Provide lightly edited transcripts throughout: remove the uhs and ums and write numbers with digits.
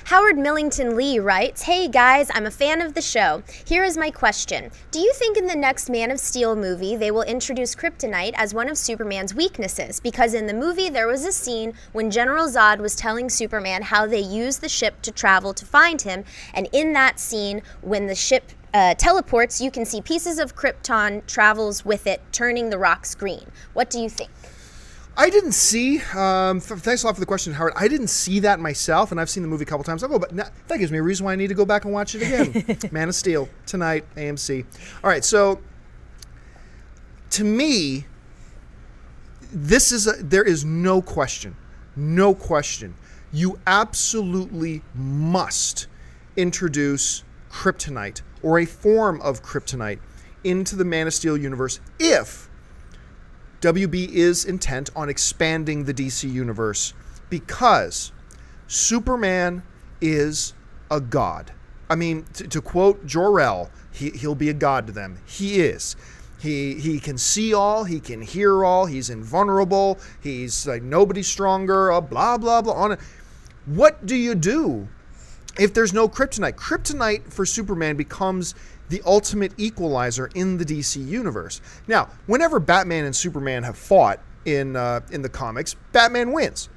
Howard Millington Lee writes, "Hey guys, I'm a fan of the show. Here is my question. Do you think in the next Man of Steel movie they will introduce Kryptonite as one of Superman's weaknesses? Because in the movie there was a scene when General Zod was telling Superman how they use the ship to travel to find him, and in that scene, when the ship teleports, you can see pieces of Krypton travels with it, turning the rocks green. What do you think?" I didn't see, thanks a lot for the question, Howard. I didn't see that myself, and I've seen the movie a couple times. I'll go, but that gives me a reason why I need to go back and watch it again. Man of Steel, tonight, AMC. All right, so to me, there is no question, you absolutely must introduce Kryptonite or a form of Kryptonite into the Man of Steel universe if WB is intent on expanding the DC universe, because Superman is a god. I mean, to quote Jor-El, he'll be a god to them. He is. He can see all, he can hear all, he's invulnerable, he's like nobody's stronger, blah, blah, blah. On it. What do you do if there's no Kryptonite? Kryptonite for Superman becomes the ultimate equalizer in the DC universe. Now, whenever Batman and Superman have fought in the comics, Batman wins.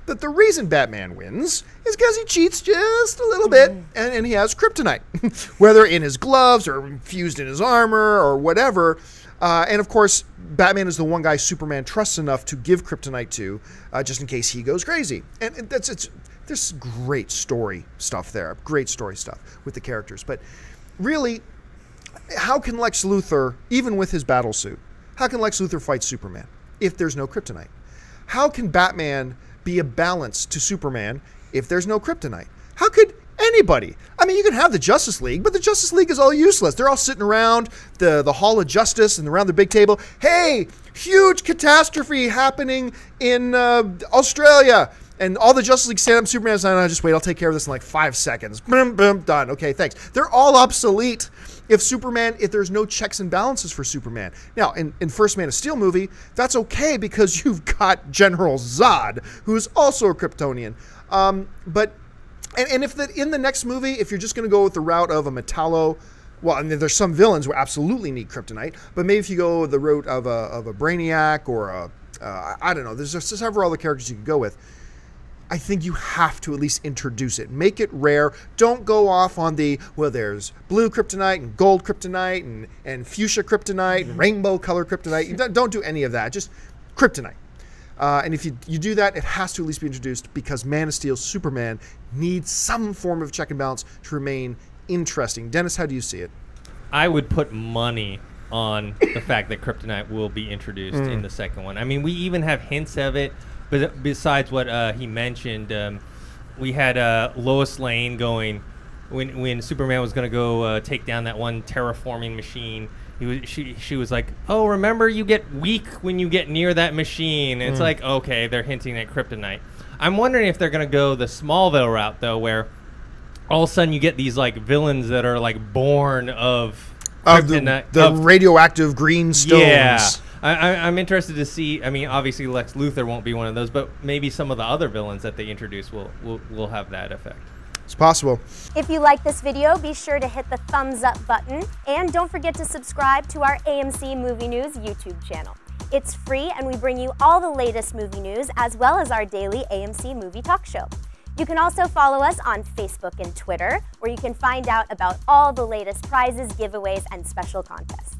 But the reason Batman wins is because he cheats just a little bit, and he has Kryptonite, whether in his gloves or infused in his armor or whatever. And of course, Batman is the one guy Superman trusts enough to give Kryptonite to, just in case he goes crazy. And there's great story stuff there, great story stuff with the characters. But really, how can Lex Luthor, even with his battle suit, how can Lex Luthor fight Superman if there's no Kryptonite? How can Batman be a balance to Superman if there's no Kryptonite? How could anybody? I mean, you can have the Justice League, but the Justice League is all useless. They're all sitting around the Hall of Justice and around the big table. Hey, huge catastrophe happening in Australia. And all the Justice League stand up, Superman's like, no, just wait, I'll take care of this in like 5 seconds. Boom, boom, done. Okay, thanks. They're all obsolete if there's no checks and balances for Superman. Now, in first Man of Steel movie, that's okay because you've got General Zod, who's also a Kryptonian. But if in the next movie, if you're just going to go with the route of a Metallo, well, I mean, there's some villains who absolutely need Kryptonite, but maybe if you go the route of a Brainiac or I don't know, there's several other characters you can go with. I think you have to at least introduce it. Make it rare. Don't go off on well, there's blue Kryptonite and gold Kryptonite and fuchsia Kryptonite and rainbow color Kryptonite. Don't do any of that. Just Kryptonite. And if you do that, it has to at least be introduced because Man of Steel Superman needs some form of check and balance to remain interesting. Dennis, how do you see it? I would put money on the fact that Kryptonite will be introduced in the second one. I mean, we even have hints of it. But besides what he mentioned, we had Lois Lane going when Superman was going to go take down that one terraforming machine. She was like, "Oh, remember, you get weak when you get near that machine." And it's like, okay, they're hinting at Kryptonite. I'm wondering if they're going to go the Smallville route though, where all of a sudden you get these like villains that are like born of Kryptonite, the radioactive green stones. Yeah. I'm interested to see. I mean, obviously Lex Luthor won't be one of those, but maybe some of the other villains that they introduce will have that effect. It's possible. If you like this video, be sure to hit the thumbs up button, and don't forget to subscribe to our AMC Movie News YouTube channel. It's free, and we bring you all the latest movie news as well as our daily AMC Movie Talk Show. You can also follow us on Facebook and Twitter, where you can find out about all the latest prizes, giveaways, and special contests.